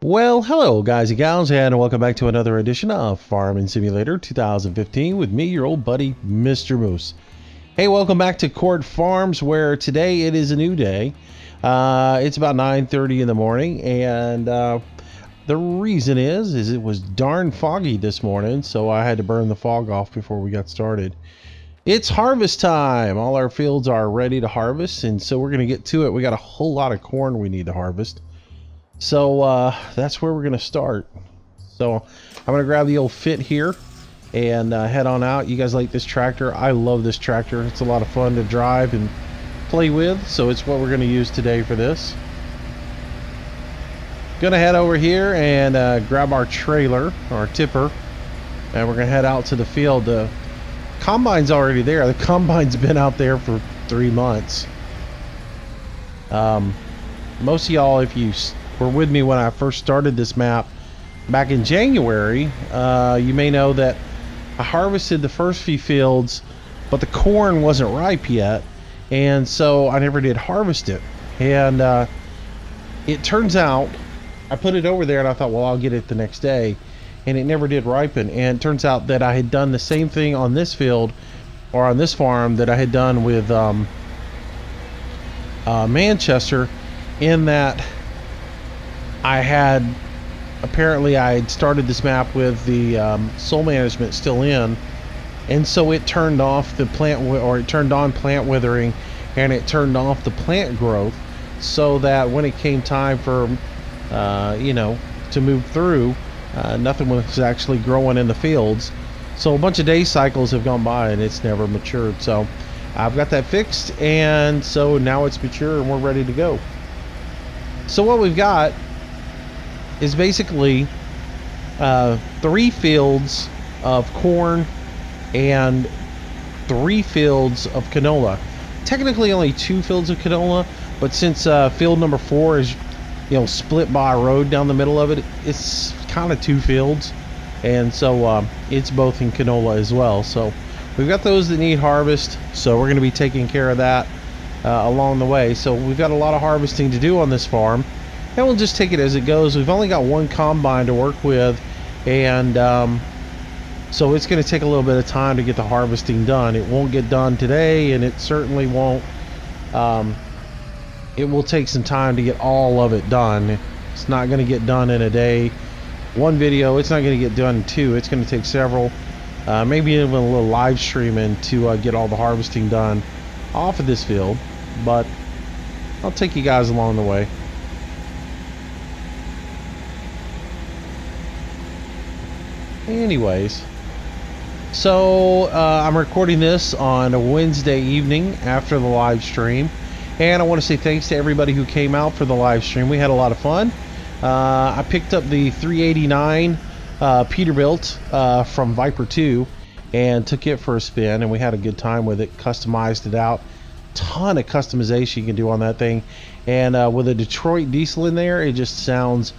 Well, hello guys and gals, and welcome back to another edition of Farming Simulator 2015 with me, your old buddy, Mr. Moose. Hey, welcome back to QURT Farms, where today it is a new day. It's about 9:30 in the morning, and the reason is it was darn foggy this morning, so I had to burn the fog off before we got started. It's harvest time. All our fields are ready to harvest, and so we're going to get to it. We got a whole lot of corn we need to harvest. So that's where we're going to start. So I'm going to grab the old fit here and head on out. You guys like this tractor? I love this tractor. It's a lot of fun to drive and play with. So it's what we're going to use today for this. Going to head over here and grab our trailer, our tipper, and we're going to head out to the field. The combine's already there. The combine's been out there for 3 months. Most of y'all, if you were with me when I first started this map back in January, you may know that I harvested the first few fields, but the corn wasn't ripe yet, and so I never did harvest it. And it turns out I put it over there and I thought, well, I'll get it the next day, and it never did ripen. And it turns out that I had done the same thing on this field or on this farm that I had done with Manchester, in that I had started this map with the soil management still in, and so it turned off the it turned on plant withering, and it turned off the plant growth, so that when it came time for to move through, nothing was actually growing in the fields. So a bunch of day cycles have gone by and it's never matured. So I've got that fixed, and so now it's mature and we're ready to go. So what we've got is basically 3 fields of corn and 3 fields of canola. Technically only 2 fields of canola, but since field number 4 is split by a road down the middle of it, it's kind of 2 fields, and so it's both in canola as well. So we've got those that need harvest, so we're going to be taking care of that along the way. So we've got a lot of harvesting to do on this farm, and we'll just take it as it goes. We've only got 1 combine to work with, and so it's going to take a little bit of time to get the harvesting done. It won't get done today, and it certainly won't. It will take some time to get all of it done. It's not going to get done in a day. 1 video, it's not going to get done in 2. It's going to take several, maybe even a little live streaming to get all the harvesting done off of this field, but I'll take you guys along the way. Anyways, so I'm recording this on a Wednesday evening after the live stream, and I want to say thanks to everybody who came out for the live stream. We had a lot of fun. I picked up the 389 Peterbilt from Viper 2 and took it for a spin, and we had a good time with it. Customized it out. Ton of customization you can do on that thing, and with a Detroit diesel in there, it just sounds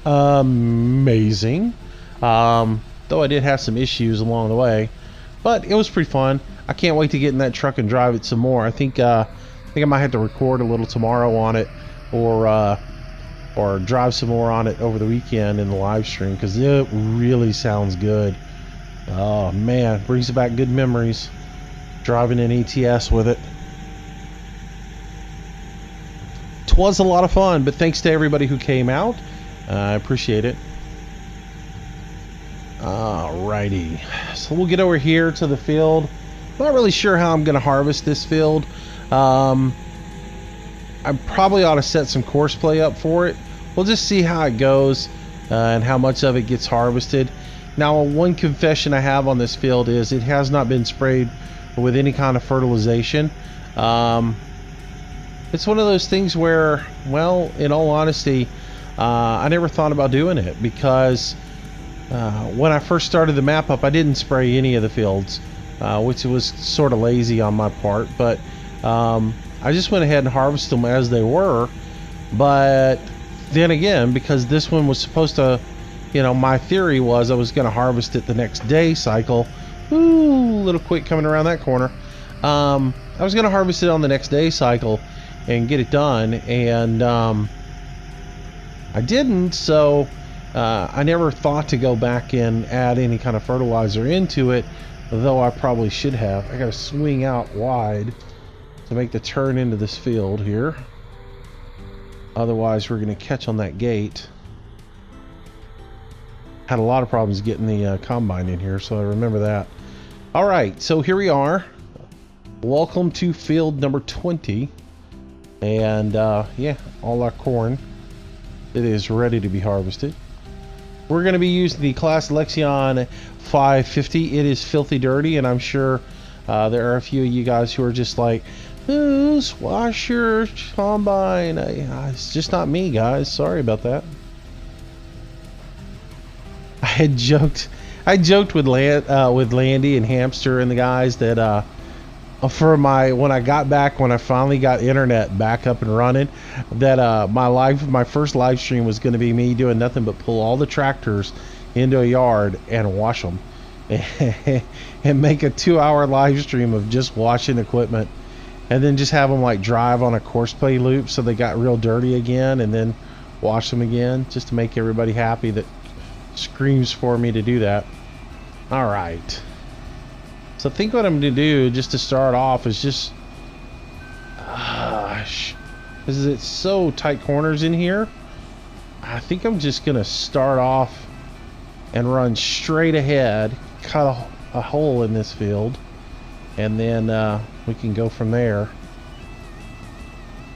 amazing. Though I did have some issues along the way, but it was pretty fun. I can't wait to get in that truck and drive it some more. I think I might have to record a little tomorrow on it, or drive some more on it over the weekend in the live stream, because it really sounds good. Oh man, brings back good memories driving an ETS with it. Twas a lot of fun, but thanks to everybody who came out. I appreciate it. Alrighty, so we'll get over here to the field. Not really sure how I'm going to harvest this field. I probably ought to set some course play up for it. We'll just see how it goes and how much of it gets harvested. Now, one confession I have on this field is it has not been sprayed with any kind of fertilization. It's one of those things where, well, in all honesty, I never thought about doing it, because when I first started the map up, I didn't spray any of the fields, which was sort of lazy on my part, but I just went ahead and harvested them as they were. But then again, because this one was supposed to, my theory was I was going to harvest it the next day cycle. Ooh, a little quick coming around that corner. I was going to harvest it on the next day cycle and get it done, and I didn't, so I never thought to go back and add any kind of fertilizer into it, though I probably should have. I gotta swing out wide to make the turn into this field here. Otherwise, we're gonna catch on that gate. Had a lot of problems getting the combine in here, so I remember that. All right, so here we are. Welcome to field number 20. And yeah, all our corn. It is ready to be harvested. We're going to be using the Class Lexion 550. It is filthy dirty, and I'm sure there are a few of you guys who are just like, wash your combine. It's just not me, guys. Sorry about that. I joked with Landy and Hamster and the guys that when I finally got internet back up and running, that my first live stream was going to be me doing nothing but pull all the tractors into a yard and wash them, and make a 2-hour live stream of just washing equipment, and then just have them like drive on a course play loop so they got real dirty again, and then wash them again, just to make everybody happy that screams for me to do that. All right. So I think what I'm going to do just to start off is just, because it's so tight corners in here, I think I'm just going to start off and run straight ahead, cut a hole in this field, and then we can go from there.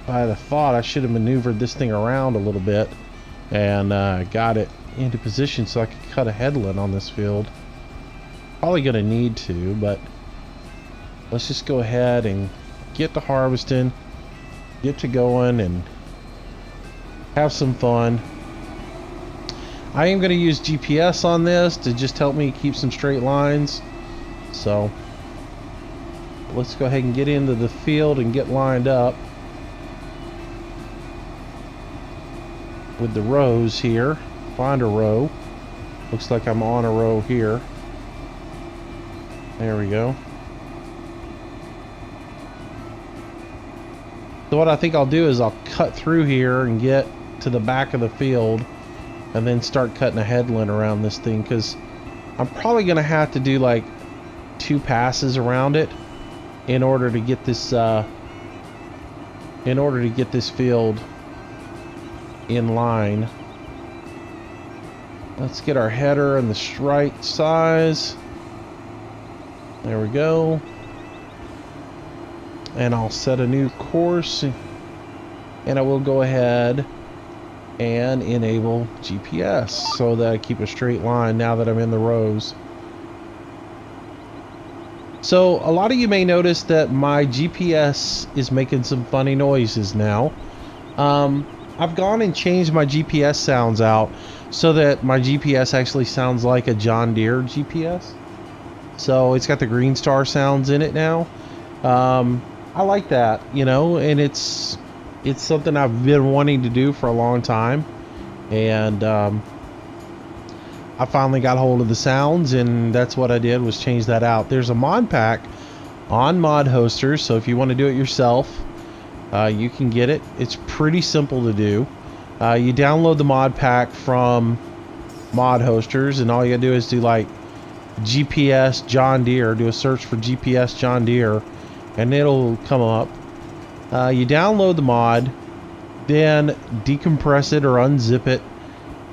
If I had a thought, I should have maneuvered this thing around a little bit and got it into position so I could cut a headland on this field. Probably gonna need to, but let's just go ahead and get to harvesting, get to going, and have some fun. I am gonna use GPS on this to just help me keep some straight lines, so let's go ahead and get into the field and get lined up with the rows here. Find a row. Looks like I'm on a row here. There we go. So what I think I'll do is I'll cut through here and get to the back of the field, and then start cutting a headland around this thing, because I'm probably gonna have to do like 2 passes around it in order to get this field in line. Let's get our header in the right size. There we go. And I'll set a new course, and I will go ahead and enable GPS so that I keep a straight line now that I'm in the rows. So a lot of you may notice that my GPS is making some funny noises now. I've gone and changed my GPS sounds out so that my GPS actually sounds like a John Deere GPS. So it's got the green star sounds in it now. I like that, you know, and it's something I've been wanting to do for a long time, and I finally got hold of the sounds, and that's what I did, was change that out. There's a mod pack on Mod Hosters, so if you want to do it yourself, you can get it. It's pretty simple to do. You download the mod pack from Mod Hosters, and all you gotta do is do like GPS John Deere, do a search for GPS John Deere, and it'll come up. You download the mod, then decompress it or unzip it,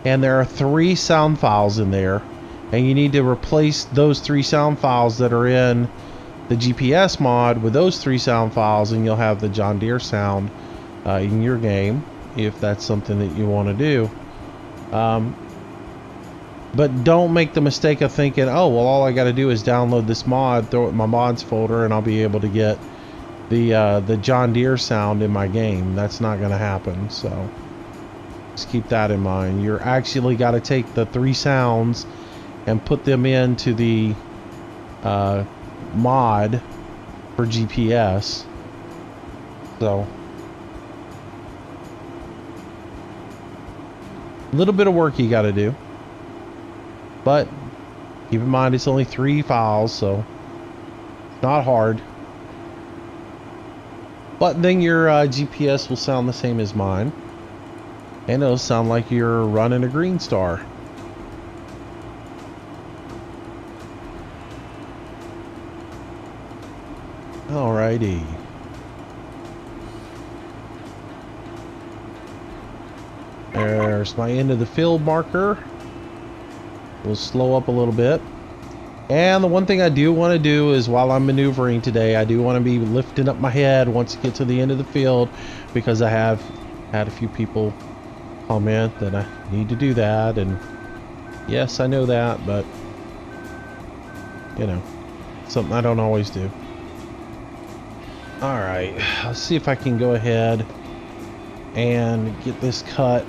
and there are 3 sound files in there, and you need to replace those 3 sound files that are in the GPS mod with those 3 sound files, and you'll have the John Deere sound in your game, if that's something that you want to do. But don't make the mistake of thinking, oh, well, all I got to do is download this mod, throw it in my mods folder, and I'll be able to get the John Deere sound in my game. That's not going to happen, so just keep that in mind. You're actually got to take the 3 sounds and put them into the mod for GPS. So a little bit of work you got to do. But keep in mind it's only 3 files, so it's not hard. But then your GPS will sound the same as mine. And it'll sound like you're running a green star. Alrighty. There's my end of the field marker. We'll slow up a little bit. And the one thing I do want to do is, while I'm maneuvering today, I do want to be lifting up my head once I get to the end of the field, because I have had a few people comment that I need to do that, and yes, I know that, but you know, something I don't always do. Alright, let's see if I can go ahead and get this cut.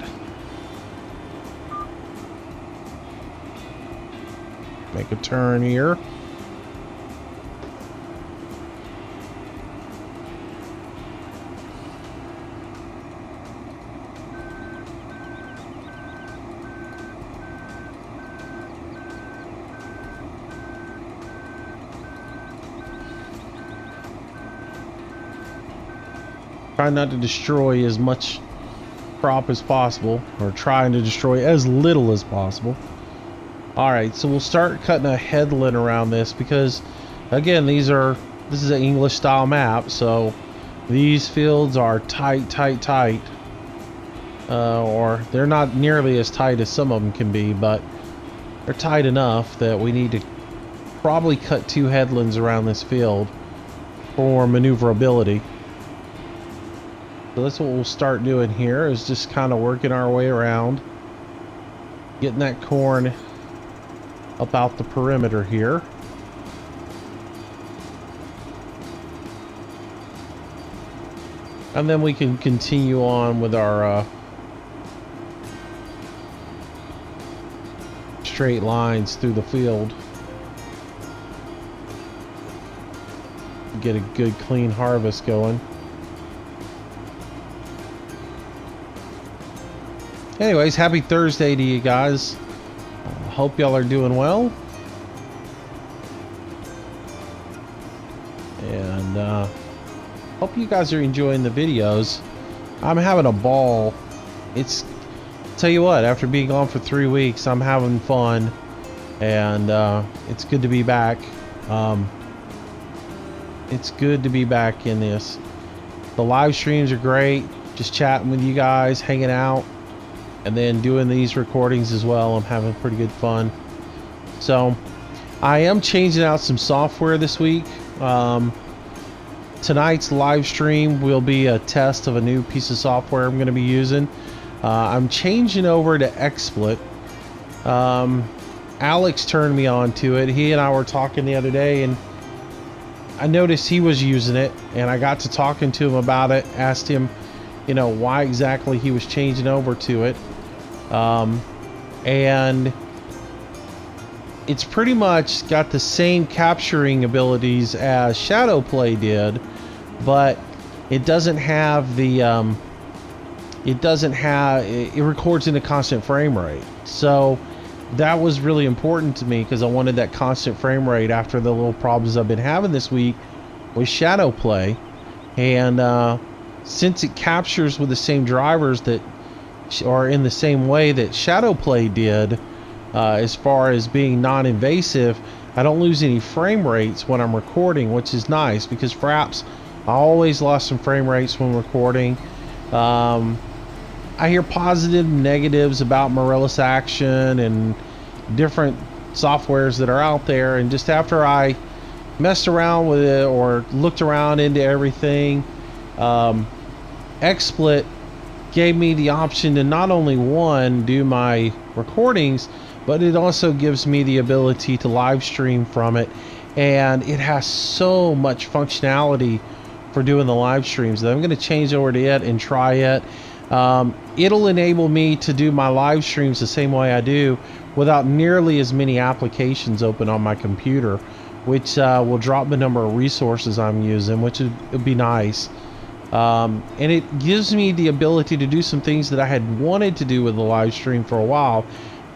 Make a turn here. Try not to destroy as much crop as possible, or trying to destroy as little as possible. Alright, so we'll start cutting a headland around this, because again, this is an English style map, so these fields are tight, or they're not nearly as tight as some of them can be, but they're tight enough that we need to probably cut 2 headlands around this field for maneuverability. So that's what we'll start doing here, is just kind of working our way around, getting that corn up out the perimeter here. And then we can continue on with our straight lines through the field. Get a good clean harvest going. Anyways, happy Thursday to you guys. Hope y'all are doing well. And hope you guys are enjoying the videos. I'm having a ball. Tell you what, after being gone for 3 weeks, I'm having fun. And it's good to be back. It's good to be back in this. The live streams are great. Just chatting with you guys, hanging out. And then doing these recordings as well. I'm having pretty good fun. So I am changing out some software this week. Tonight's live stream will be a test of a new piece of software I'm going to be using. I'm changing over to XSplit. Alex turned me on to it. He and I were talking the other day, and I noticed he was using it, and I got to talking to him about it. Asked him, you know, why exactly he was changing over to it. And it's pretty much got the same capturing abilities as Shadowplay did, but it doesn't have the it records in a constant frame rate. So that was really important to me, because I wanted that constant frame rate after the little problems I've been having this week with Shadowplay. And since it captures with the same drivers that are in the same way that Shadowplay did, as far as being non-invasive, I don't lose any frame rates when I'm recording, which is nice, because perhaps I always lost some frame rates when recording. I hear positive and negatives about Morellis Action and different softwares that are out there, and just after I messed around with it or looked around into everything, XSplit gave me the option to not only do my recordings, but it also gives me the ability to live stream from it. And it has so much functionality for doing the live streams that I'm going to change over to it and try it. It'll enable me to do my live streams the same way I do, without nearly as many applications open on my computer, which will drop the number of resources I'm using, which would be nice. And it gives me the ability to do some things that I had wanted to do with the live stream for a while,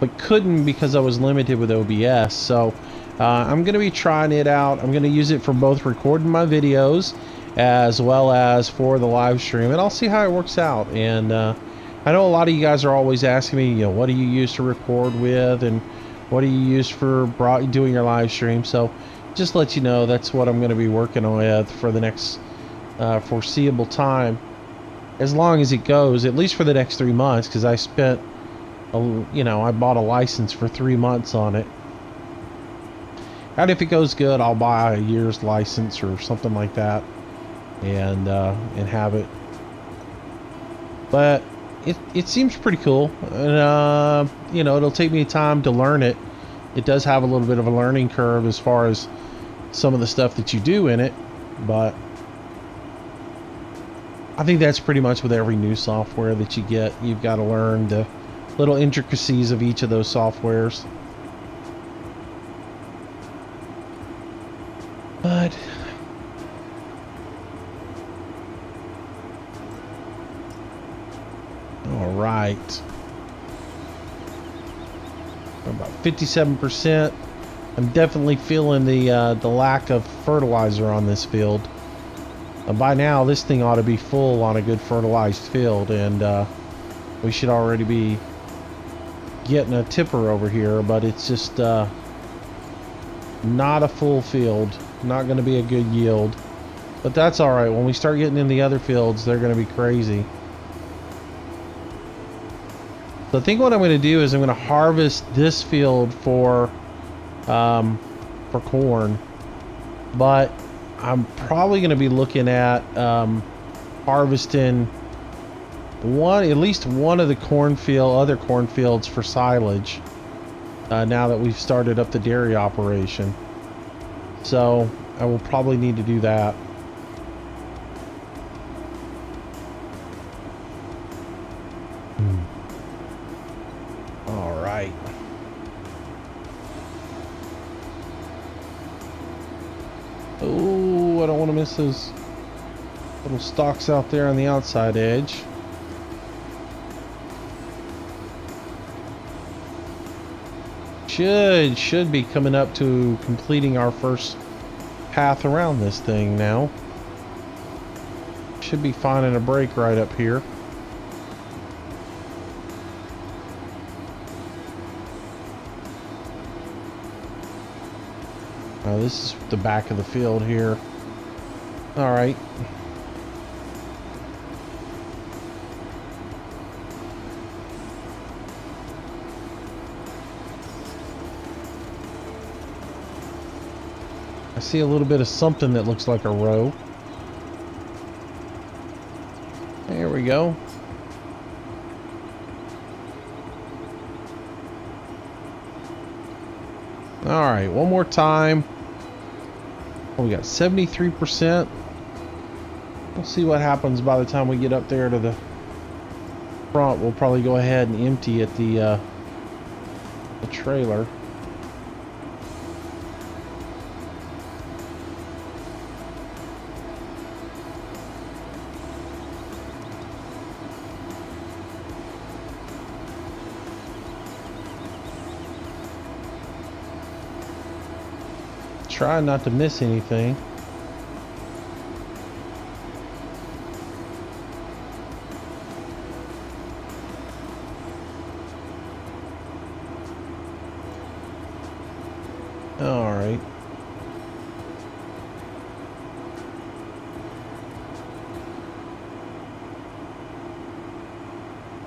but couldn't because I was limited with OBS. So I'm going to be trying it out. I'm going to use it for both recording my videos as well as for the live stream, and I'll see how it works out. And I know a lot of you guys are always asking me, what do you use to record with, and what do you use for doing your live stream? So just to let you know, that's what I'm going to be working with for the next foreseeable time, as long as it goes, at least for the next 3 months, because I spent, I bought a license for 3 months on it. And if it goes good, I'll buy a year's license or something like that, and have it. But it seems pretty cool, and it'll take me time to learn it. It does have a little bit of a learning curve as far as some of the stuff that you do in it, but I think that's pretty much with every new software that you get. You've got to learn the little intricacies of each of those softwares. But all right, about 57%. I'm definitely feeling the lack of fertilizer on this field. By now, this thing ought to be full on a good fertilized field, and we should already be getting a tipper over here, but it's just not a full field. Not going to be a good yield, but that's all right. When we start getting in the other fields, they're going to be crazy. So I think what I'm going to do is I'm going to harvest this field for corn, but I'm probably going to be looking at harvesting at least one of the other cornfields for silage. Now that we've started up the dairy operation, so I will probably need to do that. All right. Oh, I don't want to miss those little stalks out there on the outside edge. Should be coming up to completing our first path around this thing now. Should be finding a break right up here. Now this is the back of the field here. All right. I see a little bit of something that looks like a row. There we go. All right, one more time. Oh, we got 73%. We'll see what happens by the time we get up there to the front. We'll probably go ahead and empty at the trailer. Try not to miss anything. All right.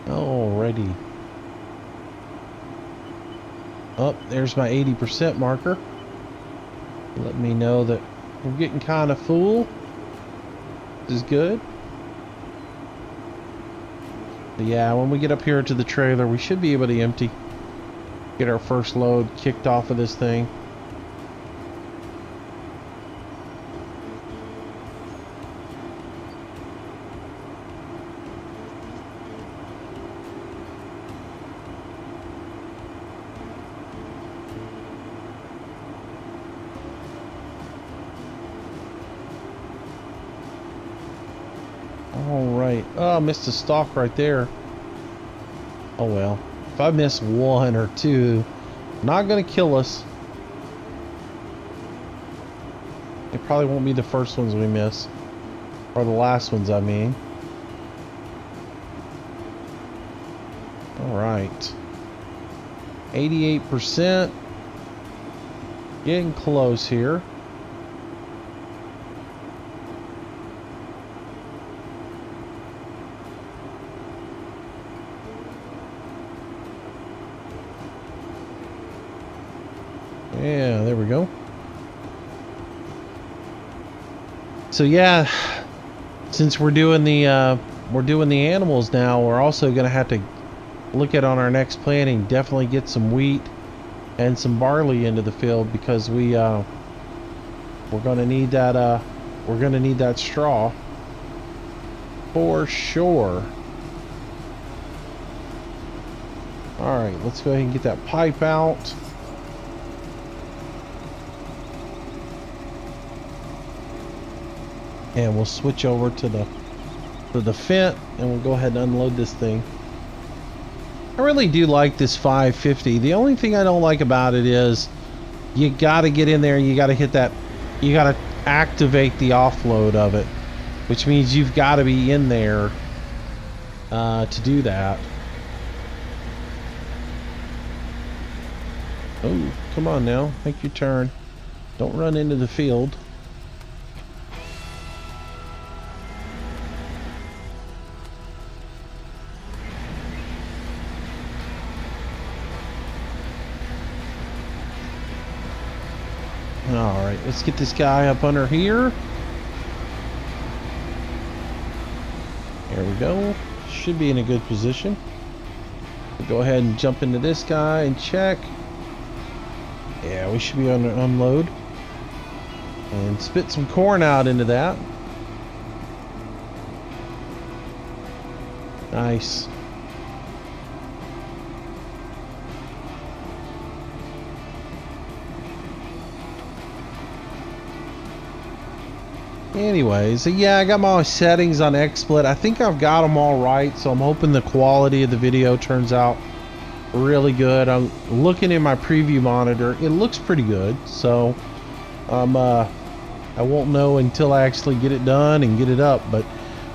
Alrighty. Oh, there's my 80% marker. Let me know that we're getting kind of full. This is good. But yeah, when we get up here to the trailer, we should be able to empty. Get our first load kicked off of this thing. Alright. Oh, I missed a stalk right there. Oh well. If I miss one or two, not gonna kill us. It probably won't be the first ones we miss. Or the last ones, I mean. right. 88%. Getting close here. Yeah, there we go. So yeah, since we're doing the animals now, we're also gonna have to look at on our next planting, definitely get some wheat and some barley into the field, because we're gonna need that straw for sure. All right, let's go ahead and get that pipe out. And we'll switch over to the Fendt, and we'll go ahead and unload this thing. I really do like this 550. The only thing I don't like about it is you got to get in there, you got to hit that, you got to activate the offload of it, which means you've got to be in there to do that. Oh, come on now, make your turn. Don't run into the field. All right, let's get this guy up under here. There we go. Should be in a good position. We'll go ahead and jump into this guy and check. Yeah, we should be on to unload. And spit some corn out into that. Nice. Anyways, yeah, I got my settings on XSplit. I think I've got them all right, so I'm hoping the quality of the video turns out really good. I'm looking in my preview monitor. It looks pretty good, so I won't know until I actually get it done and get it up, but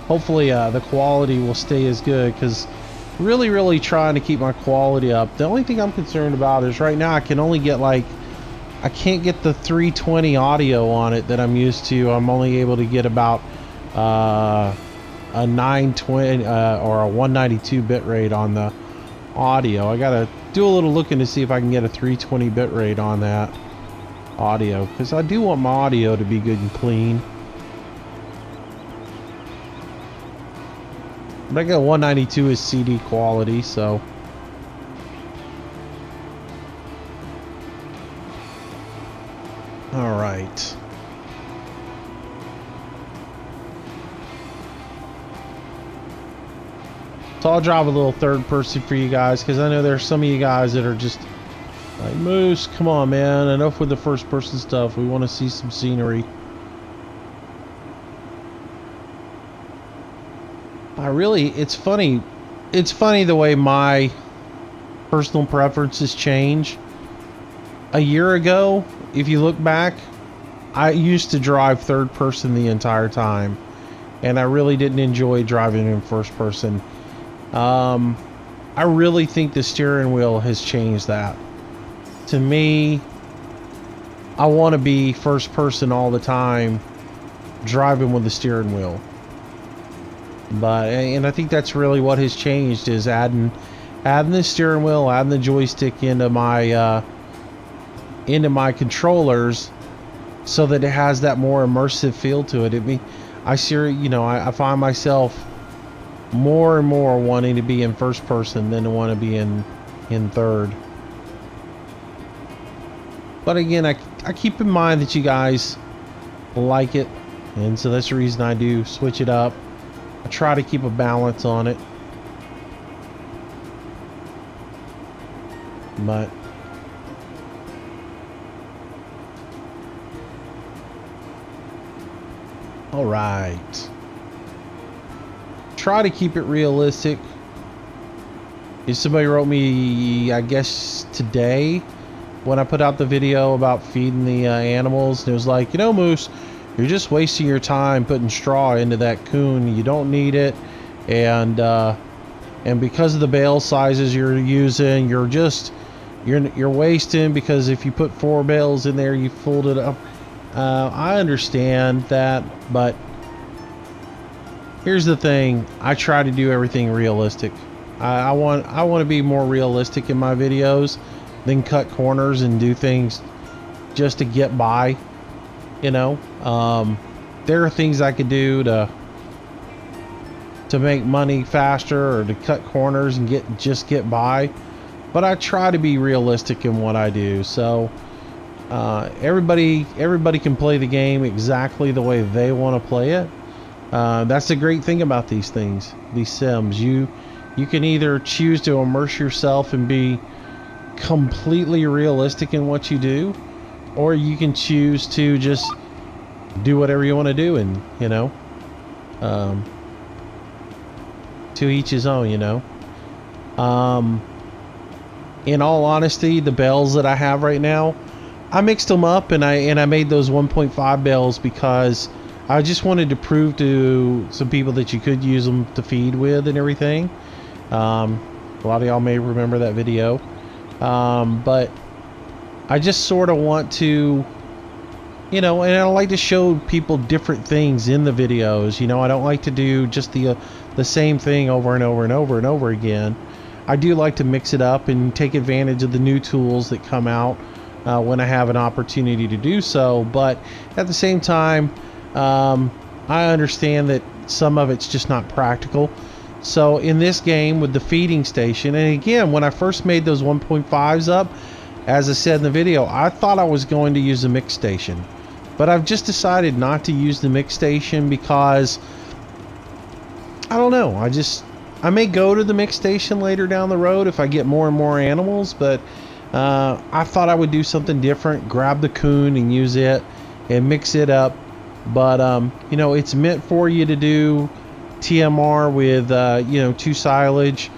hopefully the quality will stay as good, because really trying to keep my quality up. The only thing I'm concerned about is right now I can only get I can't get the 320 audio on it that I'm used to. I'm only able to get about a 920 or a 192 bit rate on the audio. I gotta do a little looking to see if I can get a 320 bit rate on that audio, because I do want my audio to be good and clean. But I got 192 is CD quality, so. All right. So I'll drive a little third person for you guys, because I know there's some of you guys that are just like, Moose, come on, man. Enough with the first person stuff. We want to see some scenery. It's funny. It's funny the way my personal preferences change. A year ago, if you look back, I used to drive third person the entire time, and I really didn't enjoy driving in first person. I really think the steering wheel has changed that. To me, I want to be first person all the time, driving with the steering wheel. And I think that's really what has changed, is adding the steering wheel, adding the joystick into my controllers, so that it has that more immersive feel to it. I find myself more and more wanting to be in first person than to want to be in third. But again, I keep in mind that you guys like it, and so that's the reason I do switch it up. I try to keep a balance on it. But all right. Try to keep it realistic. If somebody wrote me, I guess today, when I put out the video about feeding the animals, and it was like, Moose, you're just wasting your time putting straw into that coon. You don't need it. And and because of the bale sizes you're using, you're wasting, because if you put 4 bales in there, you fold it up. I understand that, but here's the thing: I try to do everything realistic. I want to be more realistic in my videos than cut corners and do things just to get by. You know, there are things I could do to make money faster, or to cut corners and just get by, but I try to be realistic in what I do. So everybody can play the game exactly the way they want to play it. That's the great thing about these things, these sims. You can either choose to immerse yourself and be completely realistic in what you do, or you can choose to just do whatever you want to do, and you know, to each his own, you know. In all honesty, the bales that I have right now, I mixed them up, and I made those 1.5 bales because I just wanted to prove to some people that you could use them to feed with and everything. A lot of y'all may remember that video, but I just sort of want to, you know, and I like to show people different things in the videos. You know, I don't like to do just the same thing over and over and over and over again. I do like to mix it up and take advantage of the new tools that come out when I have an opportunity to do so. But at the same time, I understand that some of it's just not practical. So in this game with the feeding station, and again, when I first made those 1.5s up, as I said in the video, I thought I was going to use the mix station, but I've just decided not to use the mix station because I don't know. I may go to the mix station later down the road if I get more and more animals, but I thought I would do something different, grab the coon and use it and mix it up. But you know, it's meant for you to do TMR with you know, 2 silage,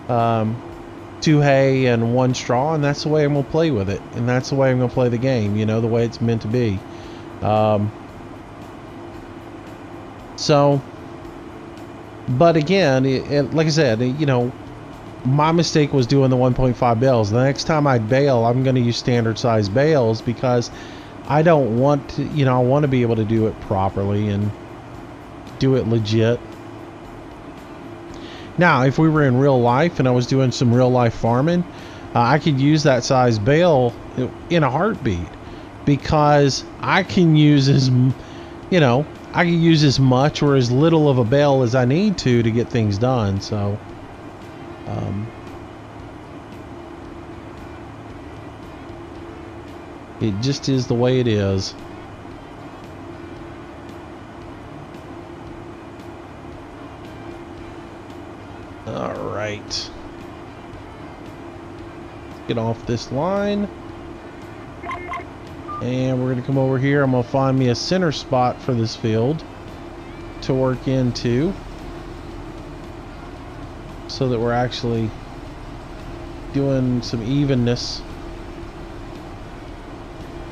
2 hay, and 1 straw, and that's the way I'm gonna play with it, and that's the way I'm gonna play the game, you know, the way it's meant to be. So, but again, like I said, you know, my mistake was doing the 1.5 bales. The next time I bale, I'm going to use standard size bales because I don't want to, you know, I want to be able to do it properly and do it legit. Now, if we were in real life and I was doing some real life farming, I could use that size bale in a heartbeat, because I can use you know, I can use as much or as little of a bale as I need to get things done. So, it just is the way it is. All right. Get off this line. And we're going to come over here. I'm going to find me a center spot for this field to work into, so that we're actually doing some evenness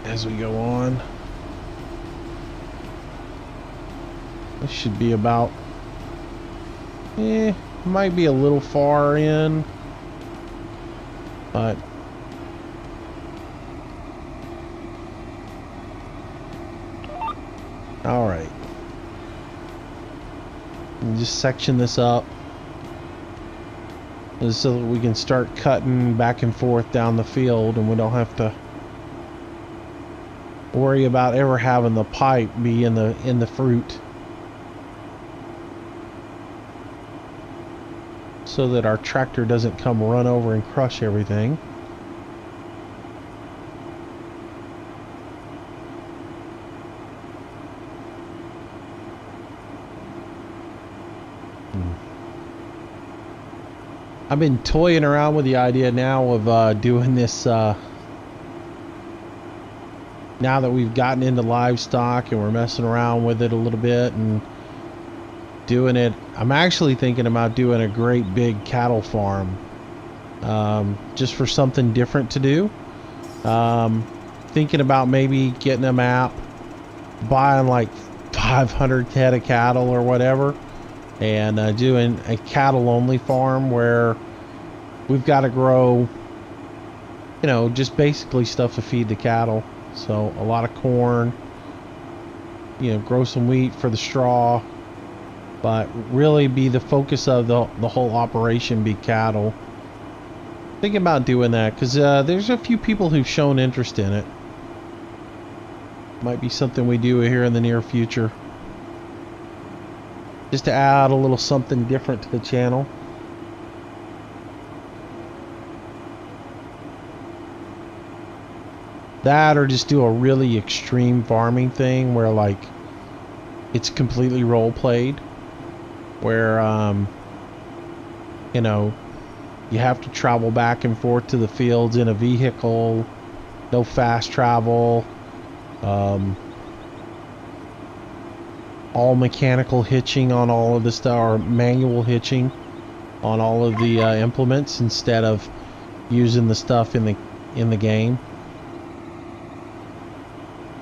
as we go on. This should be about, might be a little far in, but all right. And just section this up so that we can start cutting back and forth down the field, and we don't have to worry about ever having the pipe be in the fruit, so that our tractor doesn't come run over and crush everything. I've been toying around with the idea now of doing this now that we've gotten into livestock and we're messing around with it a little bit and doing it. I'm actually thinking about doing a great big cattle farm, just for something different to do. Thinking about maybe getting a map, buying like 500 head of cattle or whatever, and doing a cattle only farm where we've got to grow, you know, just basically stuff to feed the cattle. So a lot of corn, you know, grow some wheat for the straw, but really be the focus of the whole operation be cattle. Think about doing that, because there's a few people who've shown interest in it. Might be something we do here in the near future, just to add a little something different to the channel. That, or just do a really extreme farming thing where like it's completely role played, where you know, you have to travel back and forth to the fields in a vehicle, no fast travel, all mechanical hitching on all of the stuff, or manual hitching on all of the implements instead of using the stuff in the game.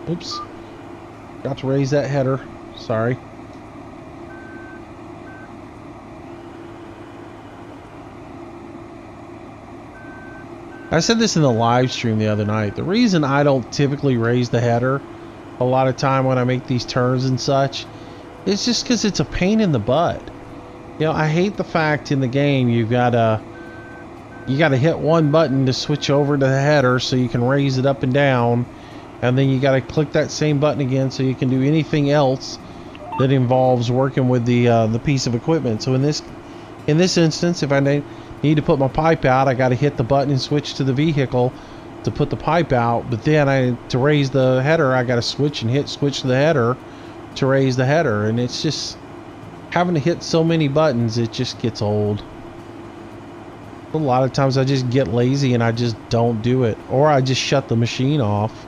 Oops, got to raise that header, sorry. I said this in the live stream the other night. The reason I don't typically raise the header a lot of time when I make these turns and such, it's just because it's a pain in the butt. You know, I hate the fact in the game you gotta hit one button to switch over to the header so you can raise it up and down, and then you gotta click that same button again so you can do anything else that involves working with the piece of equipment. So in this instance, if I need to put my pipe out, I got to hit the button and switch to the vehicle to put the pipe out. But then to raise the header, I got to switch to the header to raise the header. And it's just having to hit so many buttons, it just gets old. A lot of times I just get lazy and I just don't do it, or I just shut the machine off,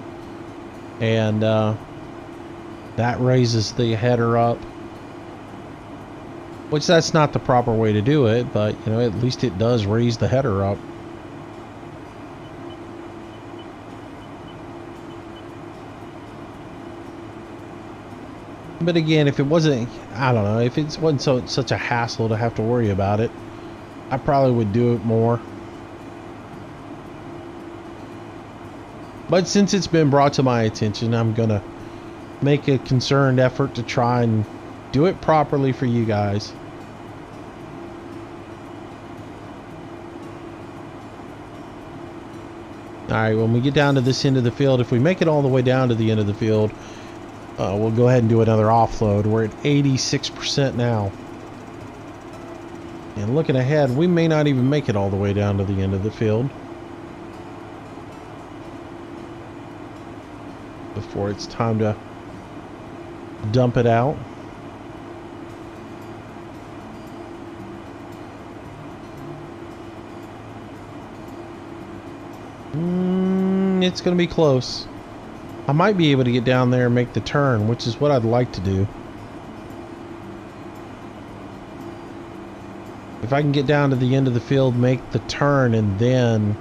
and that raises the header up. Which that's not the proper way to do it, but you know, at least it does raise the header up. But again, if it wasn't, I don't know, if it wasn't such a hassle to have to worry about it, I probably would do it more. But since it's been brought to my attention, I'm gonna make a concerted effort to try and do it properly for you guys. Alright, when we get down to this end of the field, if we make it all the way down to the end of the field, we'll go ahead and do another offload. We're at 86% now. And looking ahead, we may not even make it all the way down to the end of the field before it's time to dump it out. It's going to be close. I might be able to get down there and make the turn, which is what I'd like to do. If I can get down to the end of the field, make the turn, and then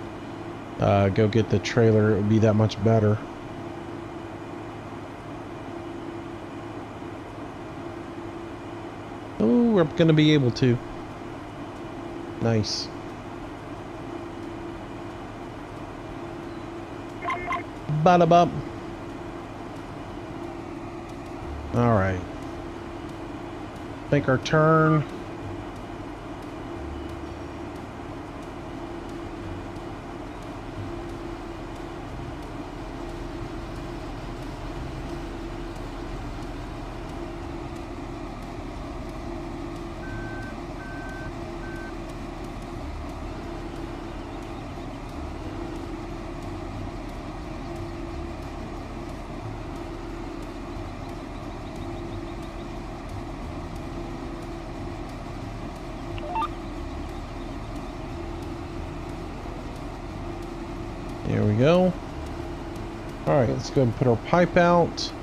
go get the trailer, it would be that much better. Oh, we're going to be able to. Nice. Bada bop. All right. Make our turn. There we go. Alright, let's go ahead and put our pipe out.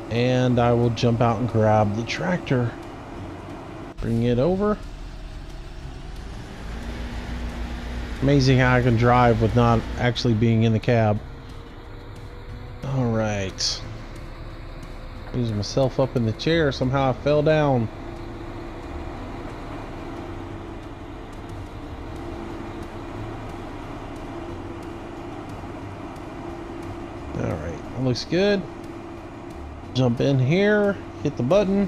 And I will jump out and grab the tractor. Bring it over. Amazing how I can drive with not actually being in the cab. Alright. Using myself up in the chair. Somehow I fell down. Alright, that looks good. Jump in here, hit the button,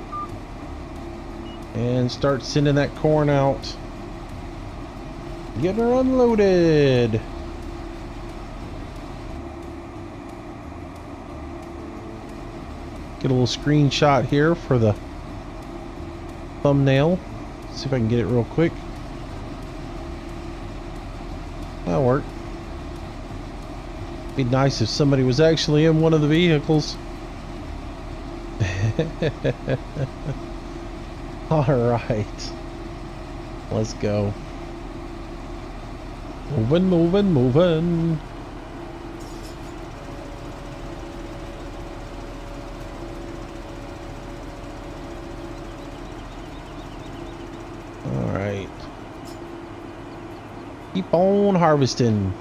and start sending that corn out. Getting her unloaded. Get a little screenshot here for the thumbnail. See if I can get it real quick. That'll work. Be nice if somebody was actually in one of the vehicles. Alright. Let's go. Moving, moving, moving. Alright. Keep on harvesting.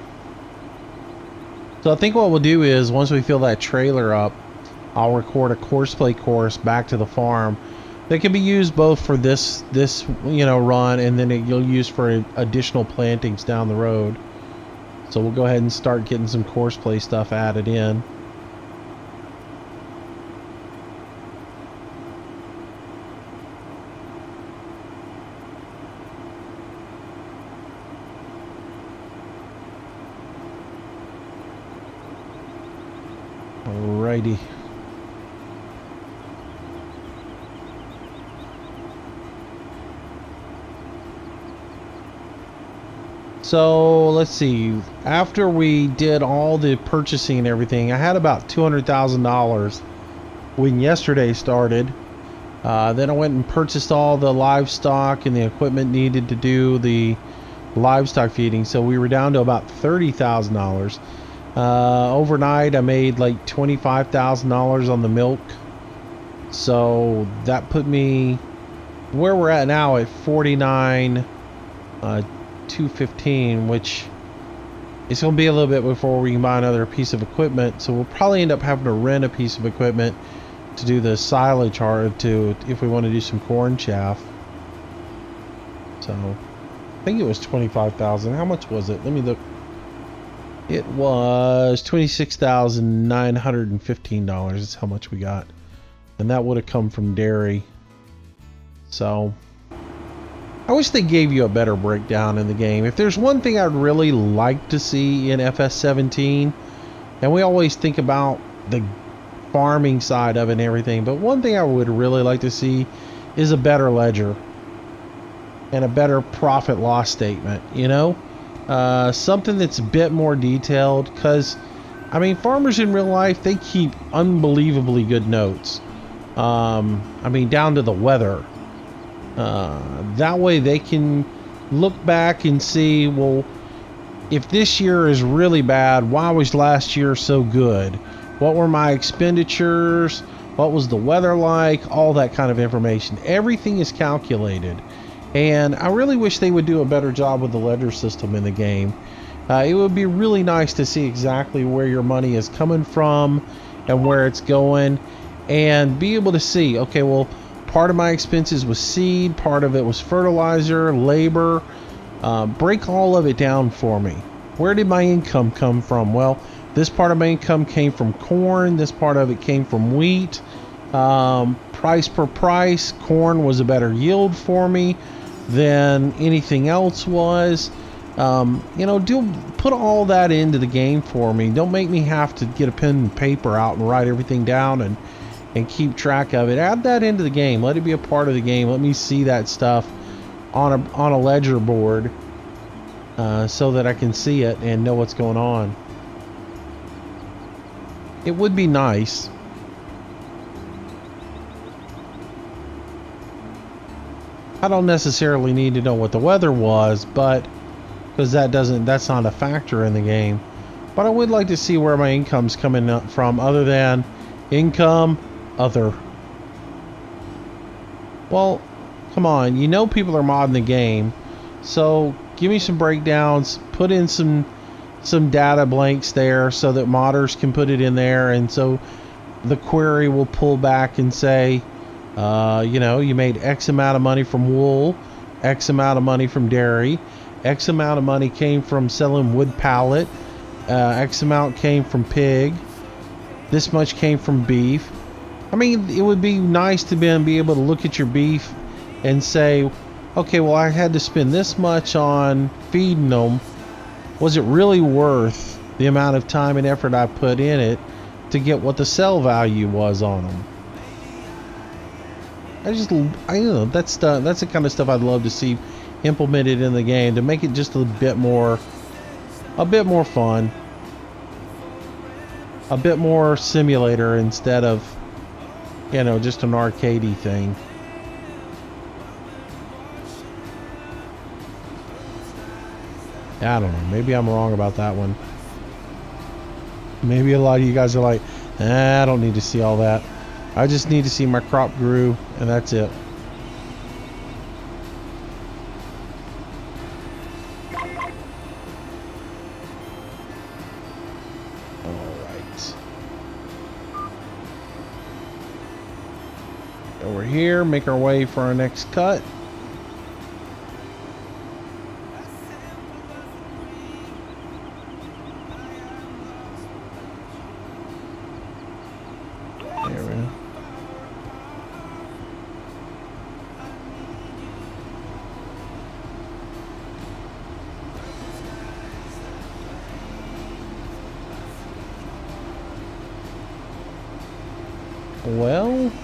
So I think what we'll do is, once we fill that trailer up, I'll record a courseplay course back to the farm that can be used both for this run, and then you'll use for additional plantings down the road. So we'll go ahead and start getting some courseplay stuff added in. Alrighty. So let's see, after we did all the purchasing and everything, I had about $200,000 when yesterday started. Then I went and purchased all the livestock and the equipment needed to do the livestock feeding, so we were down to about $30,000. Overnight I made like $25,000 on the milk, so that put me where we're at now at 49,215, which is going to be a little bit before we can buy another piece of equipment. So we'll probably end up having to rent a piece of equipment to do the silage if we want to do some corn chaff. So I think it was 25,000. How much was it? Let me look. It was $26,915. That's how much we got, and that would have come from dairy. So I wish they gave you a better breakdown in the game. If there's one thing I'd really like to see in FS17, and we always think about the farming side of it and everything, but one thing I would really like to see is a better ledger and a better profit loss statement, something that's a bit more detailed, because I mean, farmers in real life, they keep unbelievably good notes. Down to the weather. That way they can look back and see, well, if this year is really bad, why was last year so good? What were my expenditures? What was the weather like? All that kind of information. Everything is calculated. And I really wish they would do a better job with the ledger system in the game. It would be really nice to see exactly where your money is coming from and where it's going, and be able to see, okay, well, part of my expenses was seed, part of it was fertilizer, labor. Break all of it down for me. Where did my income come from? Well, this part of my income came from corn, this part of it came from wheat. Price per price, corn was a better yield for me than anything else was. Put all that into the game for me. Don't make me have to get a pen and paper out and write everything down and keep track of it. Add that into the game. Let it be a part of the game. Let me see that stuff on a ledger board, so that I can see it and know what's going on. It would be nice. I don't necessarily need to know what the weather was, but because that's not a factor in the game. But I would like to see where my income's coming up from, other than income, other. Well, come on, people are modding the game, so give me some breakdowns, put in some data blanks there so that modders can put it in there, and so the query will pull back and say, you know, you made X amount of money from wool, X amount of money from dairy, X amount of money came from selling wood pallet, X amount came from pig, this much came from beef. I mean, it would be nice to be able to look at your beef and say, okay, well, I had to spend this much on feeding them. Was it really worth the amount of time and effort I put in it to get what the sell value was on them? I you know, that's the kind of stuff I'd love to see implemented in the game to make it just a bit more fun, a bit more simulator instead of, you know, just an arcadey thing. I don't know. Maybe I'm wrong about that one. Maybe a lot of you guys are like, I don't need to see all that. I just need to see my crop grew, and that's it. Alright. Over here, make our way for our next cut. There we go. Well, it's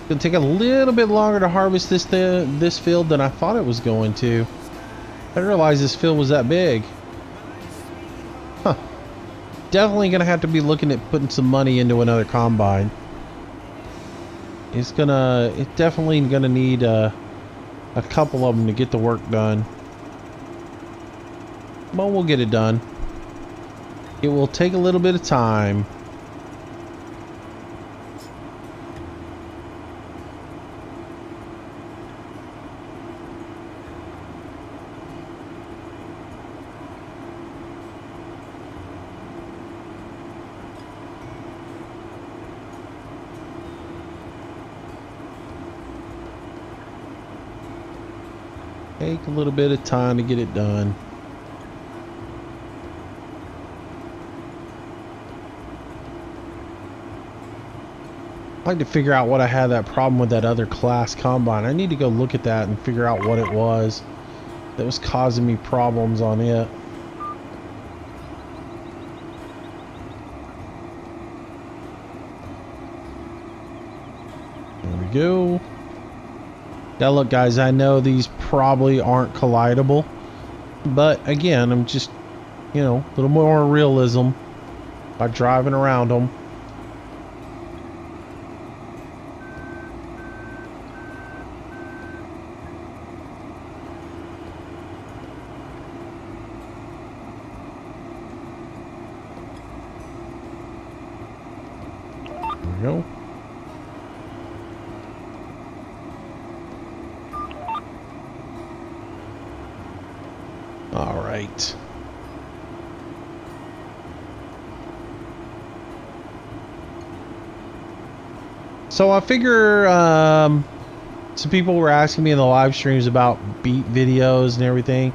gonna take a little bit longer to harvest this field than I thought it was going to. I didn't realize this field was that big. Huh. Definitely gonna have to be looking at putting some money into another combine. It's definitely gonna need a couple of them to get the work done. But we'll get it done. It will take a little bit of time. Take a little bit of time to get it done. I'd like to figure out what I had that problem with that other class combine. I need to go look at that and figure out what it was that was causing me problems on it. There we go. Now look, guys, I know these probably aren't collidable, but again, I'm just, you know, a little more realism by driving around them. There we go. All right. So I figure some people were asking me in the live streams about beat videos and everything.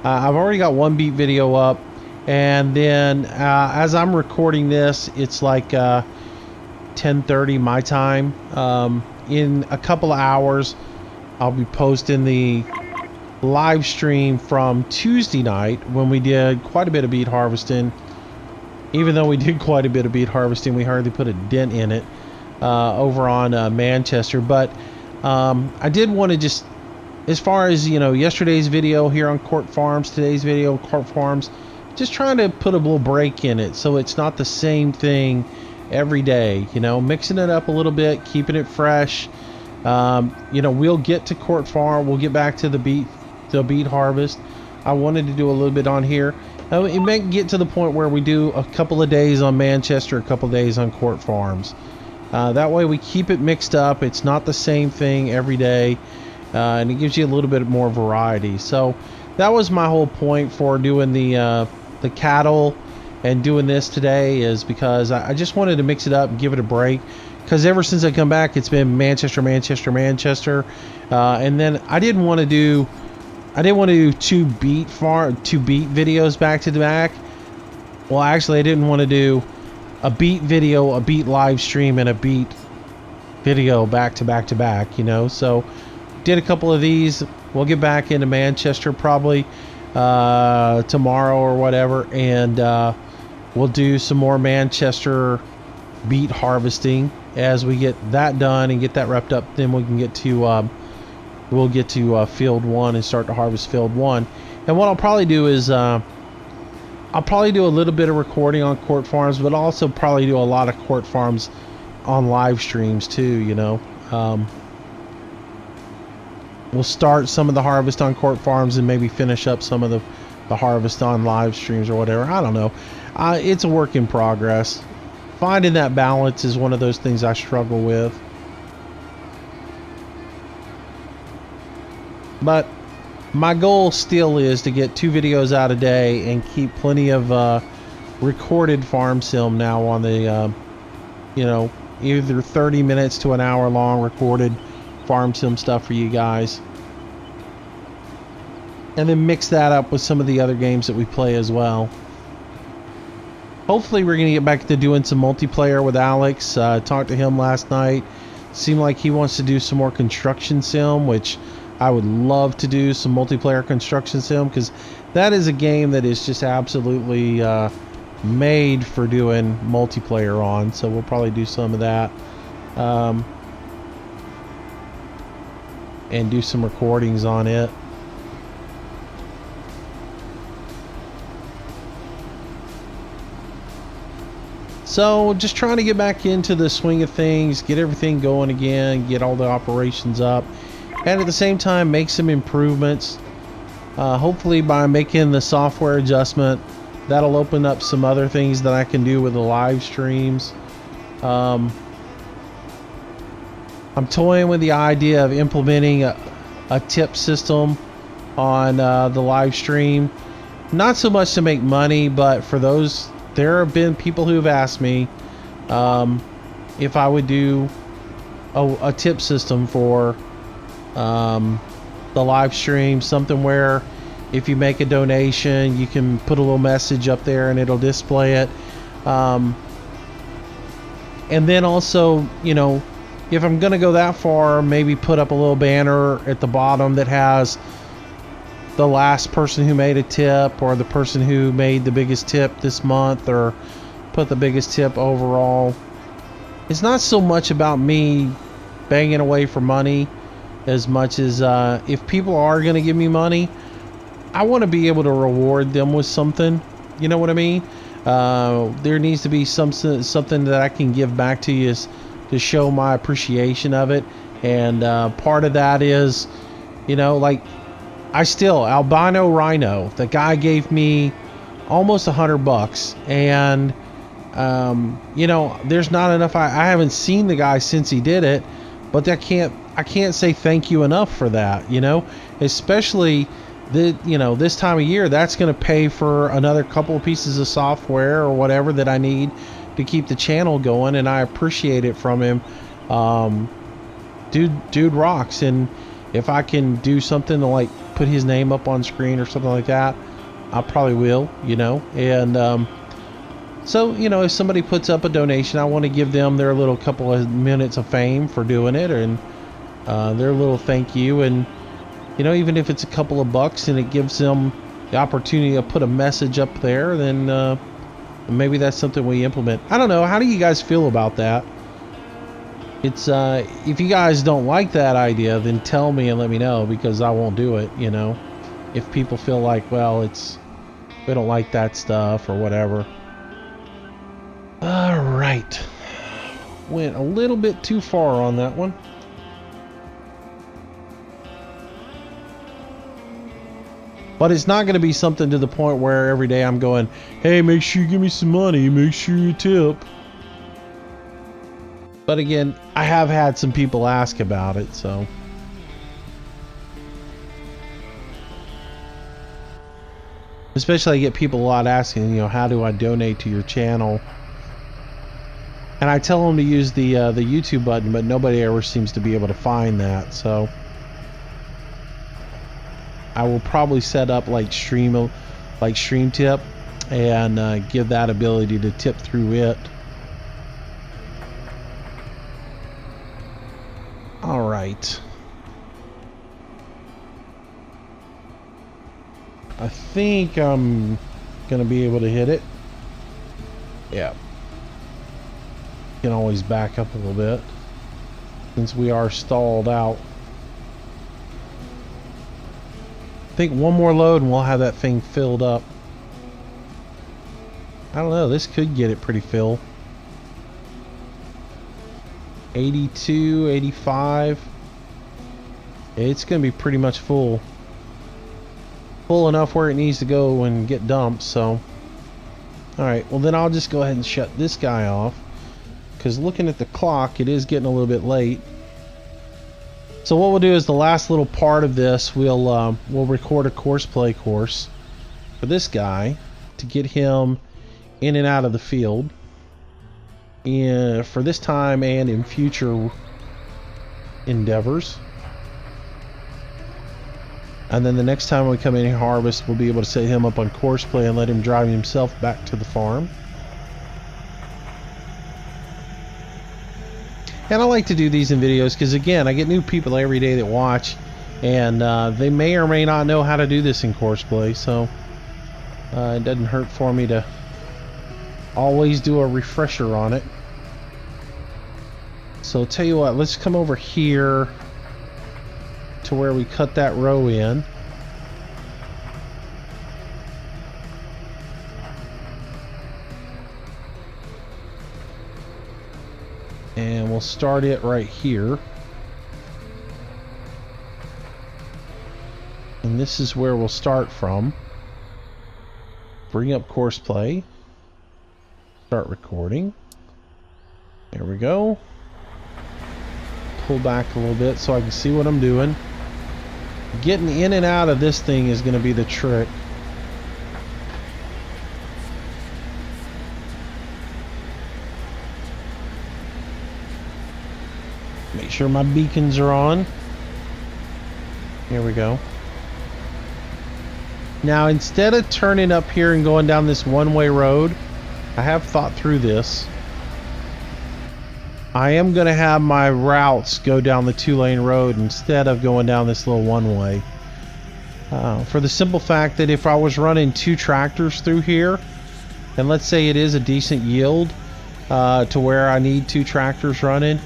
I've already got one beat video up, and then as I'm recording this, it's like 10:30 my time. In a couple of hours, I'll be posting the live stream from Tuesday night when we did quite a bit of beet harvesting. Even though we did quite a bit of beet harvesting, we hardly put a dent in it over on Manchester. But I did want to just, as far as, you know, yesterday's video here on QURT Farms, today's video on QURT Farms, just trying to put a little break in it so it's not the same thing every day, you know, mixing it up a little bit, keeping it fresh. You know, we'll get to QURT Farm, we'll get back to the beet harvest. I wanted to do a little bit on here. It may get to the point where we do a couple of days on Manchester, a couple of days on QURT Farms. That way we keep it mixed up. It's not the same thing every day, and it gives you a little bit more variety. So that was my whole point for doing the cattle and doing this today is because I just wanted to mix it up and give it a break. Because ever since I come back, it's been Manchester, Manchester, Manchester, and then I didn't want to do two beat videos back to back. Well, actually, I didn't want to do a beat video, a beat live stream, and a beat video back to back to back. You know, so did a couple of these. We'll get back into Manchester probably tomorrow or whatever, and we'll do some more Manchester beet harvesting. As we get that done and get that wrapped up, then we can get to we'll get to field 1 and start to harvest field 1. And what I'll probably do is I'll probably do a little bit of recording on QURT farms, but I'll also probably do a lot of QURT farms on live streams too. You know, we'll start some of the harvest on QURT farms and maybe finish up some of the harvest on live streams or whatever. I don't know. It's a work in progress. Finding that balance is one of those things I struggle with. But my goal still is to get 2 videos out a day and keep plenty of recorded farm sim now on the, you know, either 30 minutes to an hour long recorded farm sim stuff for you guys. And then mix that up with some of the other games that we play as well. Hopefully we're going to get back to doing some multiplayer with Alex. Talked to him last night. Seemed like he wants to do some more construction sim, which I would love to do some multiplayer construction sim, because that is a game that is just absolutely made for doing multiplayer on. So we'll probably do some of that. And do some recordings on it. So just trying to get back into the swing of things, get everything going again, get all the operations up, and at the same time make some improvements. Hopefully by making the software adjustment, that'll open up some other things that I can do with the live streams. I'm toying with the idea of implementing a tip system on the live stream. Not so much to make money, but for those... There have been people who have asked me if I would do a tip system for the live stream, something where if you make a donation, you can put a little message up there and it'll display it. And then also, you know, if I'm going to go that far, maybe put up a little banner at the bottom that has the last person who made a tip, or the person who made the biggest tip this month, or put the biggest tip overall. It's not so much about me banging away for money as much as if people are going to give me money, I want to be able to reward them with something. You know what I mean? There needs to be something that I can give back to you to show my appreciation of it. And part of that is, you know, like, albino rhino, the guy gave me almost $100, and you know, there's not enough. I haven't seen the guy since he did it, but I can't say thank you enough for that, you know, especially this time of year. That's going to pay for another couple of pieces of software or whatever that I need to keep the channel going, and I appreciate it from him. Dude rocks. And if I can do something to, like, put his name up on screen or something like that, I probably will, you know. And so, you know, if somebody puts up a donation, I want to give them their little couple of minutes of fame for doing it, and their little thank you. And, you know, even if it's a couple of bucks and it gives them the opportunity to put a message up there, then maybe that's something we implement. I don't know. How do you guys feel about that? It's if you guys don't like that idea, then tell me and let me know, because I won't do it, you know. If people feel like, well, we don't like that stuff or whatever. All right. Went a little bit too far on that one. But it's not going to be something to the point where every day I'm going, hey, make sure you give me some money, make sure you tip. But again, I have had some people ask about it, so. . Especially I get people a lot asking, you know, how do I donate to your channel? And I tell them to use the YouTube button, but nobody ever seems to be able to find that. So I will probably set up like Stream Tip, and give that ability to tip through it. All right. I think I'm gonna be able to hit it. Yeah. Can always back up a little bit since we are stalled out. I think one more load and we'll have that thing filled up. I don't know, this could get it pretty full. 82, 85. It's gonna be pretty much full. Full enough where it needs to go and get dumped, so. Alright, well then I'll just go ahead and shut this guy off, because looking at the clock, it is getting a little bit late. So what we'll do is the last little part of this, we'll record a course play course for this guy to get him in and out of the field for this time and in future endeavors. And then the next time we come in and harvest, we'll be able to set him up on course play and let him drive himself back to the farm. And I like to do these in videos because, again, I get new people every day that watch, and they may or may not know how to do this in course play, so it doesn't hurt for me to always do a refresher on it. So I'll tell you what, let's come over here to where we cut that row in. And we'll start it right here. And this is where we'll start from. Bring up course play. Start recording. There we go. Pull back a little bit so I can see what I'm doing. Getting in and out of this thing is going to be the trick. Make sure my beacons are on. Here we go. Now, instead of turning up here and going down this one-way road, I have thought through this. I am going to have my routes go down the two-lane road instead of going down this little one-way. For the simple fact that if I was running two tractors through here, and let's say it is a decent yield to where I need two tractors running,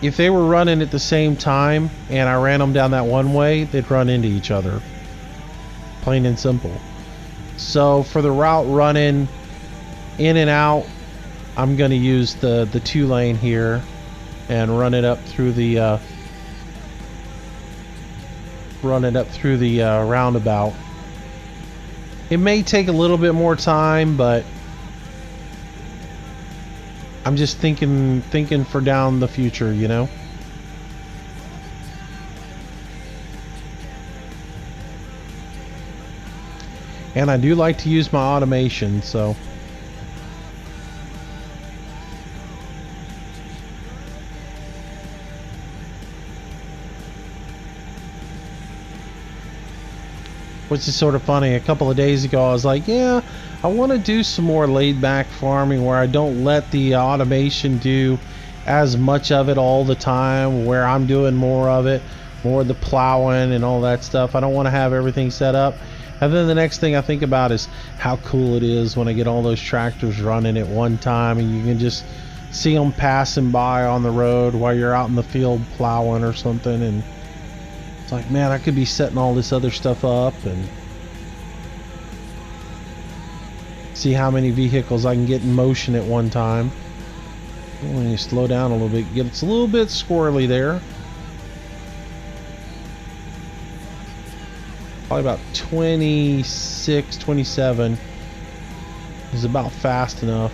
if they were running at the same time and I ran them down that one way, they'd run into each other. Plain and simple. So for the route running in and out, I'm going to use the two lane here and run it up through the roundabout. It may take a little bit more time, but I'm just thinking for down the future, you know. And I do like to use my automation, so which is sort of funny. A couple of days ago I was like, yeah, I want to do some more laid back farming where I don't let the automation do as much of it all the time, where I'm doing more of it, more of the plowing and all that stuff. I don't want to have everything set up. And then the next thing I think about is how cool it is when I get all those tractors running at one time and you can just see them passing by on the road while you're out in the field plowing or something. And it's like, man, I could be setting all this other stuff up and see how many vehicles I can get in motion at one time. When you slow down a little bit, it gets a little bit squirrely there. Probably about 26, 27 is about fast enough.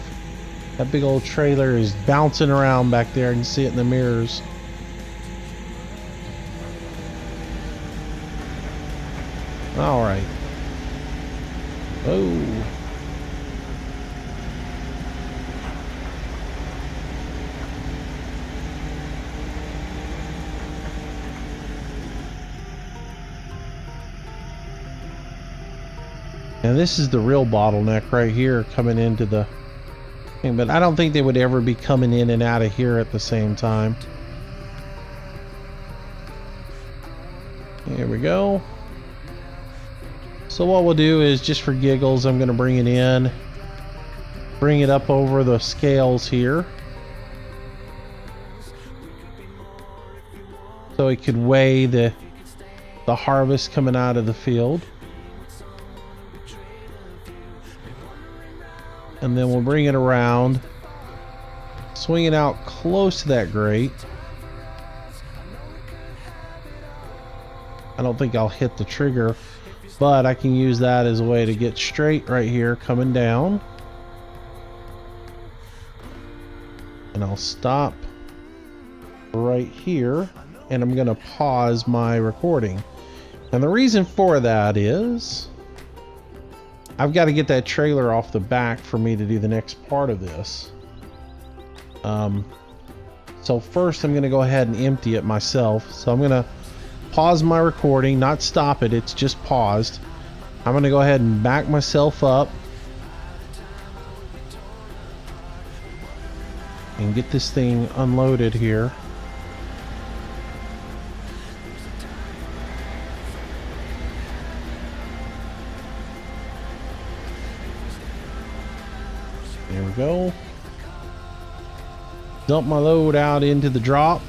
That big old trailer is bouncing around back there. You can see it in the mirrors. All right. Oh. And this is the real bottleneck right here coming into the thing, but I don't think they would ever be coming in and out of here at the same time. Here we go. So what we'll do is, just for giggles, I'm going to bring it in, bring it up over the scales here, so it could weigh the harvest coming out of the field. And then we'll bring it around, swing it out close to that grate. I don't think I'll hit the trigger, but I can use that as a way to get straight right here coming down. And I'll stop right here, and I'm going to pause my recording. And the reason for that is I've got to get that trailer off the back for me to do the next part of this. So first I'm going to go ahead and empty it myself. So I'm going to pause my recording, not stop it, it's just paused. I'm going to go ahead and back myself up and get this thing unloaded here. There we go. Dump my load out into the drop.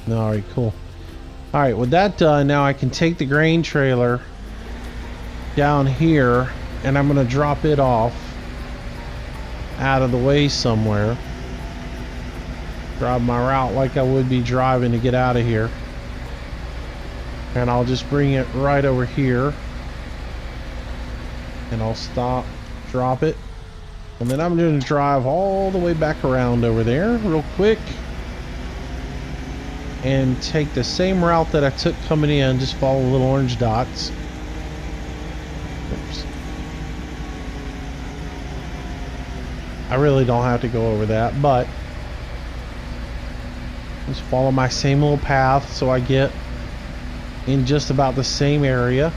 Alright, cool. Alright, with that done, now I can take the grain trailer down here and I'm going to drop it off out of the way somewhere. Drive my route like I would be driving to get out of here. And I'll just bring it right over here. And I'll stop, drop it. And then I'm going to drive all the way back around over there real quick. And take the same route that I took coming in, just follow the little orange dots. Oops. I really don't have to go over that, but just follow my same little path so I get in just about the same area.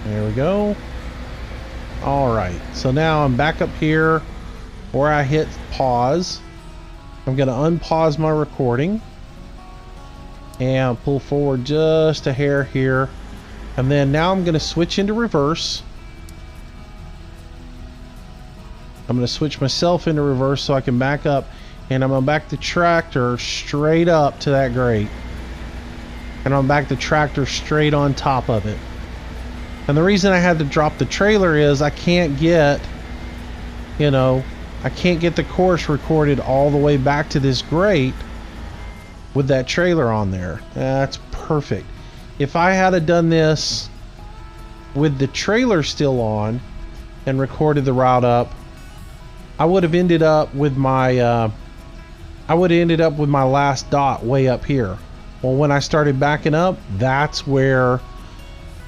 There we go. Alright, so now I'm back up here where I hit pause. I'm going to unpause my recording and pull forward just a hair here. And then now I'm going to switch into reverse. I'm going to switch myself into reverse so I can back up. And I'm going to back the tractor straight up to that grate. And I'm going to back the tractor straight on top of it. And the reason I had to drop the trailer is I can't get, I can't get the course recorded all the way back to this grate with that trailer on there. That's perfect. If I had done this with the trailer still on and recorded the route up, I would have ended up with my last dot way up here. Well, when I started backing up, that's where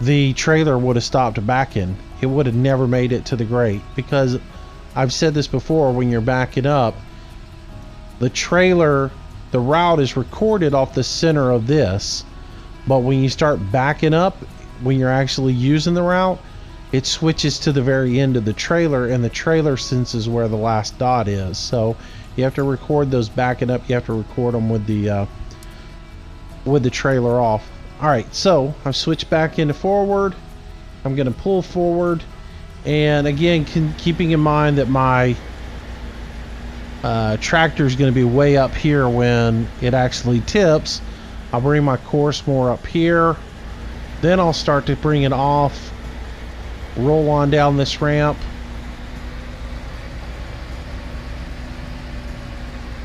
the trailer would have stopped backing. It would have never made it to the grate, because I've said this before, when you're backing up, the trailer, the route is recorded off the center of this, but when you start backing up, when you're actually using the route, it switches to the very end of the trailer, and the trailer senses where the last dot is. So you have to record those backing up. You have to record them with the trailer off. Alright, so I've switched back into forward. I'm going to pull forward. And again, keeping in mind that my tractor is going to be way up here when it actually tips, I'll bring my course more up here. Then I'll start to bring it off, roll on down this ramp,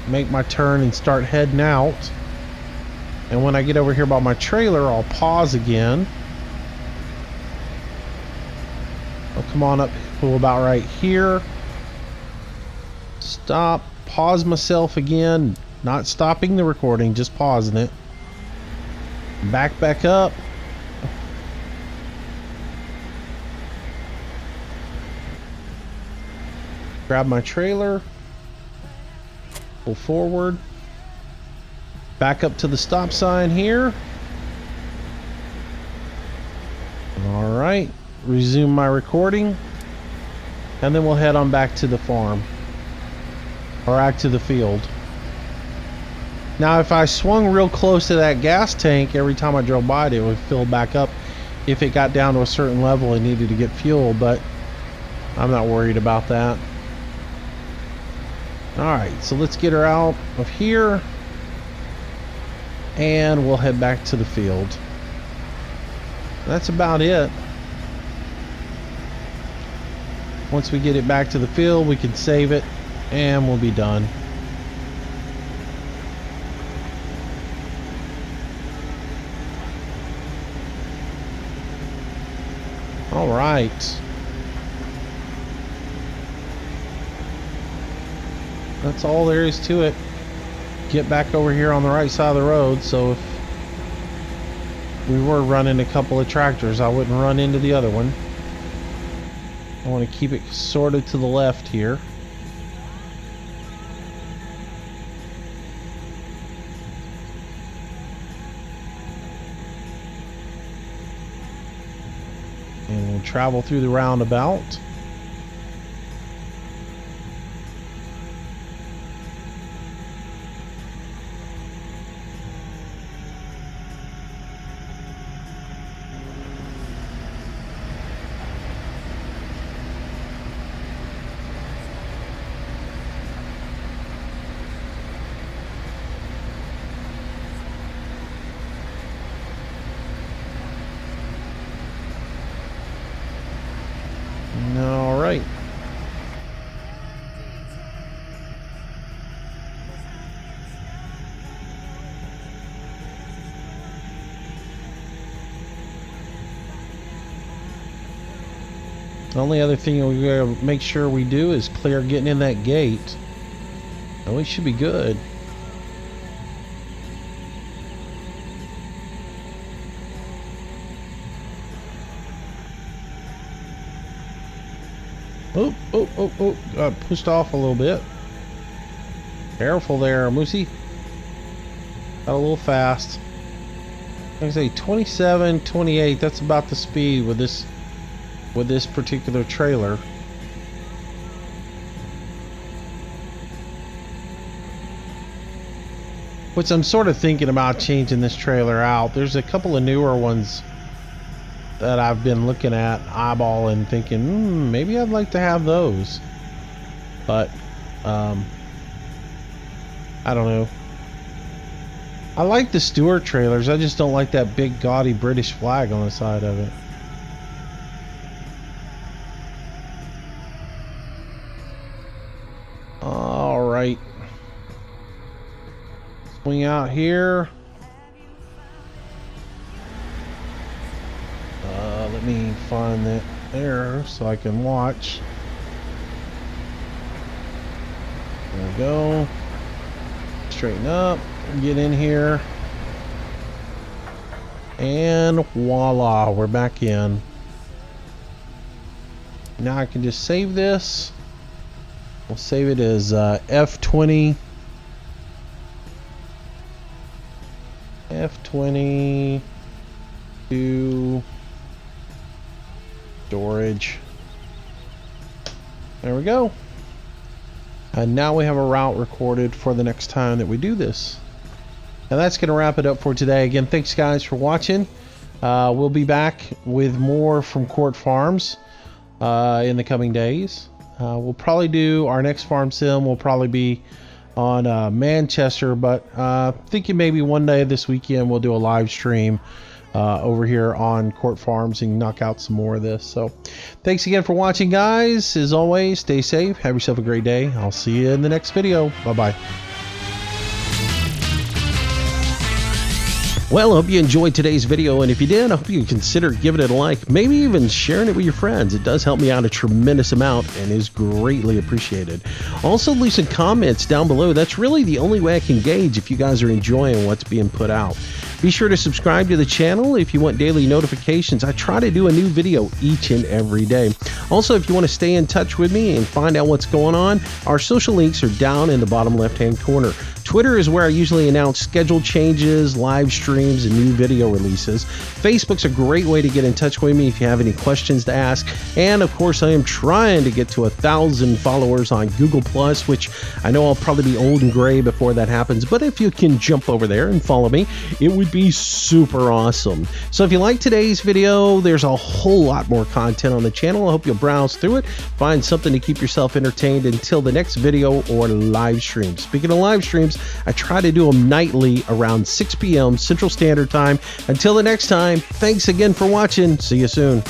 make my turn and start heading out. And when I get over here by my trailer, I'll pause again. I'll come on up to about right here. Stop. Pause myself again. Not stopping the recording, just pausing it. Back up. Grab my trailer. Pull forward. Back up to the stop sign here. Alright. Resume my recording. And then we'll head on back to the farm. Or back to the field. Now if I swung real close to that gas tank every time I drove by it would fill back up if it got down to a certain level and needed to get fuel, but I'm not worried about that. Alright, so let's get her out of here and we'll head back to the field. That's about it. Once we get it back to the field, we can save it and we'll be done. All right. That's all there is to it. Get back over here on the right side of the road, so if we were running a couple of tractors, I wouldn't run into the other one. I want to keep it sort of to the left here. And we'll travel through the roundabout. All right. The only other thing we gotta make sure we do is clear getting in that gate. And we should be good. Oh, got pushed off a little bit. Careful there, Moosey. Got a little fast. Like I say, 27, 28, that's about the speed with this particular trailer. Which I'm sort of thinking about changing this trailer out. There's a couple of newer ones that I've been looking at, eyeballing, thinking, maybe I'd like to have those. But, I don't know. I like the Stewart trailers, I just don't like that big gaudy British flag on the side of it. Alright. Swing out here. Let me find that there so I can watch. There we go. Straighten up. Get in here. And voila, we're back in. Now I can just save this. We'll save it as F20. F20 to storage. There we go. And now we have a route recorded for the next time that we do this. And that's going to wrap it up for today. Again, thanks guys for watching. We'll be back with more from QURT Farms in the coming days. We'll probably do our next farm sim will probably be on Manchester, but thinking maybe one day this weekend we'll do a live stream over here on QURT Farms and knock out some more of this. So thanks again for watching, guys. As always, stay safe, have yourself a great day. I'll see you in the next video. Bye bye. Well, I hope you enjoyed today's video, and if you did, I hope you consider giving it a like, maybe even sharing it with your friends. It does help me out a tremendous amount and is greatly appreciated. Also, leave some comments down below. That's really the only way I can gauge if you guys are enjoying what's being put out. Be sure to subscribe to the channel if you want daily notifications. I try to do a new video each and every day. Also, if you want to stay in touch with me and find out what's going on, our social links are down in the bottom left-hand corner. Twitter is where I usually announce schedule changes, live streams, and new video releases. Facebook's a great way to get in touch with me if you have any questions to ask. And of course, I am trying to get to 1,000 followers on Google+, which I know I'll probably be old and gray before that happens. But if you can jump over there and follow me, it would be super awesome. So if you like today's video, there's a whole lot more content on the channel. I hope you'll browse through it, find something to keep yourself entertained until the next video or live stream. Speaking of live streams, I try to do them nightly around 6 p.m. Central Standard Time. Until the next time, thanks again for watching. See you soon.